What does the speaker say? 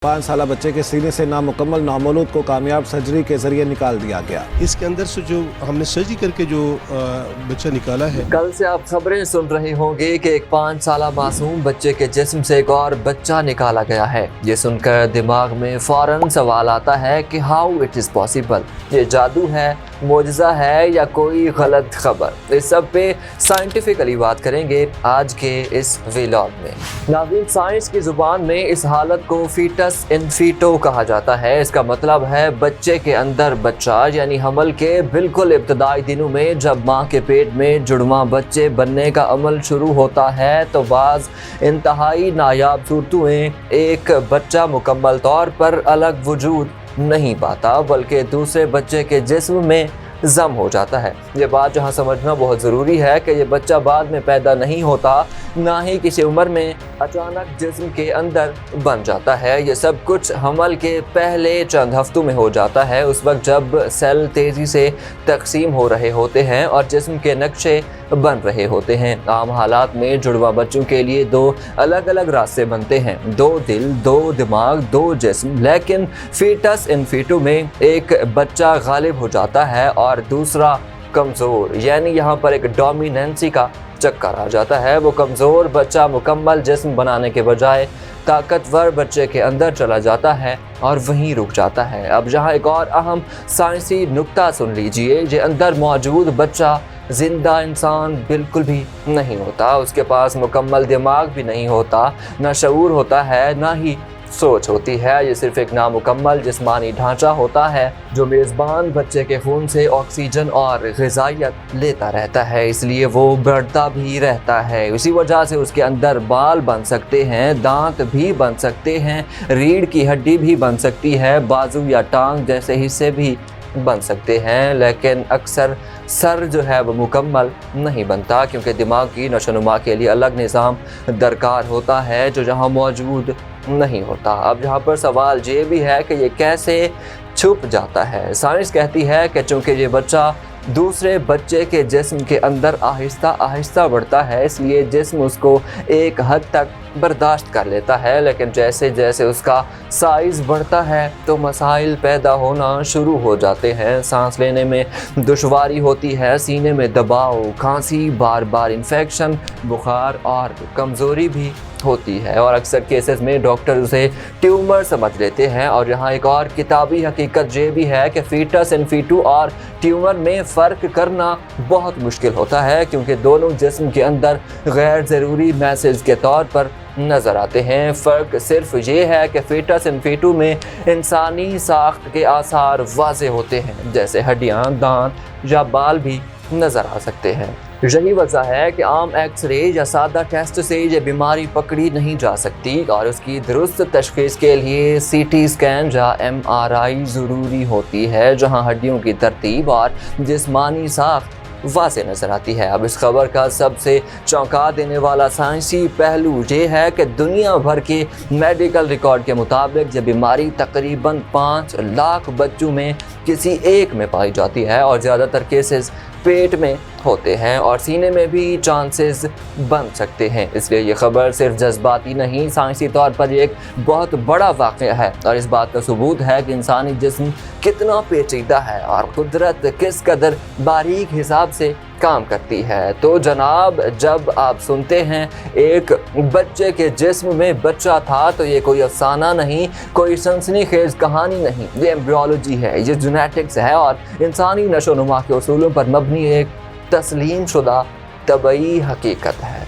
5 साल बच्चे के सीने से नामुकम्मल नौमौलूद को कामयाब सर्जरी के जरिए निकाल दिया गया। इसके अंदर से जो हमने सर्जरी करके जो बच्चा निकाला है। कल से आप खबरें सुन रहे होंगे कि एक 5 साल मासूम बच्चे के जिस्म से एक और बच्चा निकाला गया है। ये सुनकर दिमाग में फौरन सवाल आता है कि हाउ इट इज़ पॉसिबल। ये जादू है, मोजज़ा है या कोई गलत खबर। इस सब पे साइंटिफिकली बात करेंगे आज के इस व्लॉग में। नाज़रीन, साइंस की ज़ुबान में इस हालत को फीटस इन फीटो कहा जाता है। इसका मतलब है बच्चे के अंदर बच्चा, यानी हमल के बिल्कुल इब्तदाई दिनों में जब माँ के पेट में जुड़वां बच्चे बनने का अमल शुरू होता है तो बाज़ इंतहाई नायाब सूरतों में एक बच्चा मुकम्मल तौर पर अलग वजूद नहीं पाता बल्कि दूसरे बच्चे के जिस्म में जम हो जाता है। ये बात जहाँ समझना बहुत ज़रूरी है कि ये बच्चा बाद में पैदा नहीं होता, ना ही किसी उम्र में अचानक जिस्म के अंदर बन जाता है। ये सब कुछ हमल के पहले चंद हफ्तों में हो जाता है, उस वक्त जब सेल तेज़ी से तकसीम हो रहे होते हैं और जिस्म के नक्शे बन रहे होते हैं। आम हालात में जुड़वा बच्चों के लिए 2 अलग अलग रास्ते बनते हैं, 2 दिल, 2 दिमाग, 2 जिस्म। लेकिन फीटस इन फीटो में एक बच्चा गालिब हो जाता है और दूसरा कमज़ोर, यानी यहाँ पर एक डोमिनेंसी का चक्कर आ जाता है। वो कमज़ोर बच्चा मुकम्मल जिस्म बनाने के बजाय ताकतवर बच्चे के अंदर चला जाता है और वहीं रुक जाता है। अब यहाँ एक और अहम साइंसी नुक्ता सुन लीजिए। जो अंदर मौजूद बच्चा ज़िंदा इंसान बिल्कुल भी नहीं होता। उसके पास मुकम्मल दिमाग भी नहीं होता, ना शऊर होता है, ना ही सोच होती है। ये सिर्फ एक नामुकम्मल जिस्मानी ढांचा होता है जो मेज़बान बच्चे के खून से ऑक्सीजन और ग़िज़ाइयत लेता रहता है, इसलिए वो बढ़ता भी रहता है। इसी वजह से उसके अंदर बाल बन सकते हैं, दांत भी बन सकते हैं, रीढ़ की हड्डी भी बन सकती है, बाजू या टांग जैसे हिस्से भी बन सकते हैं। लेकिन अक्सर सर जो है वो मुकम्मल नहीं बनता क्योंकि दिमाग की नशोनुमा के लिए अलग निज़ाम दरकार होता है जो जहाँ मौजूद नहीं होता। अब यहाँ पर सवाल ये भी है कि ये कैसे छुप जाता है। साइंस कहती है कि चूँकि ये बच्चा दूसरे बच्चे के जिस्म के अंदर आहिस्ता आहिस्ता बढ़ता है, इसलिए जिस्म उसको एक हद तक बर्दाश्त कर लेता है। लेकिन जैसे जैसे उसका साइज़ बढ़ता है तो मसाइल पैदा होना शुरू हो जाते हैं। सांस लेने में दुश्वारी होती है, सीने में दबाव, खांसी, बार बार इन्फेक्शन, बुखार और कमज़ोरी भी होती है। और अक्सर केसेस में डॉक्टर उसे ट्यूमर समझ लेते हैं। और यहाँ एक और किताबी हकीकत ये भी है कि फीटस इन फीटू और ट्यूमर में फ़र्क करना बहुत मुश्किल होता है क्योंकि दोनों जिस्म के अंदर गैर ज़रूरी मैसेज के तौर पर नज़र आते हैं। फ़र्क सिर्फ ये है कि फीटस इन फीटू में इंसानी साख्त के आसार वाज़े होते हैं, जैसे हड्डियाँ, दांत या बाल भी नज़र आ सकते हैं। यही वजह है कि आम एक्सरे या सादा टेस्ट से ये बीमारी पकड़ी नहीं जा सकती और उसकी दुरुस्त तशख़ीस के लिए CT स्कैन या MRI ज़रूरी होती है, जहां हड्डियों की तरतीब और जिस्मानी साख्त वाज़े नज़र आती है। अब इस खबर का सबसे चौंका देने वाला साइंसी पहलू ये है कि दुनिया भर के मेडिकल रिकॉर्ड के मुताबिक ये बीमारी तकरीबन 5 लाख बच्चों में किसी एक में पाई जाती है और ज़्यादातर केसेस पेट में होते हैं और सीने में भी चांसेस बन सकते हैं। इसलिए ये खबर सिर्फ जज्बाती नहीं, साइंसी तौर पर ये एक बहुत बड़ा वाक़या है और इस बात का सबूत है कि इंसानी जिस्म कितना पेचीदा है और कुदरत किस कदर बारीक हिसाब से काम करती है। तो जनाब, जब आप सुनते हैं एक बच्चे के जिस्म में बच्चा था तो ये कोई अफसाना नहीं, कोई सनसनीखेज कहानी नहीं, ये एम्ब्रियोलॉजी है, ये जेनेटिक्स है और इंसानी नशोनुमा के उसूलों पर मबनी एक तस्लीम शुदा तबई हकीकत है।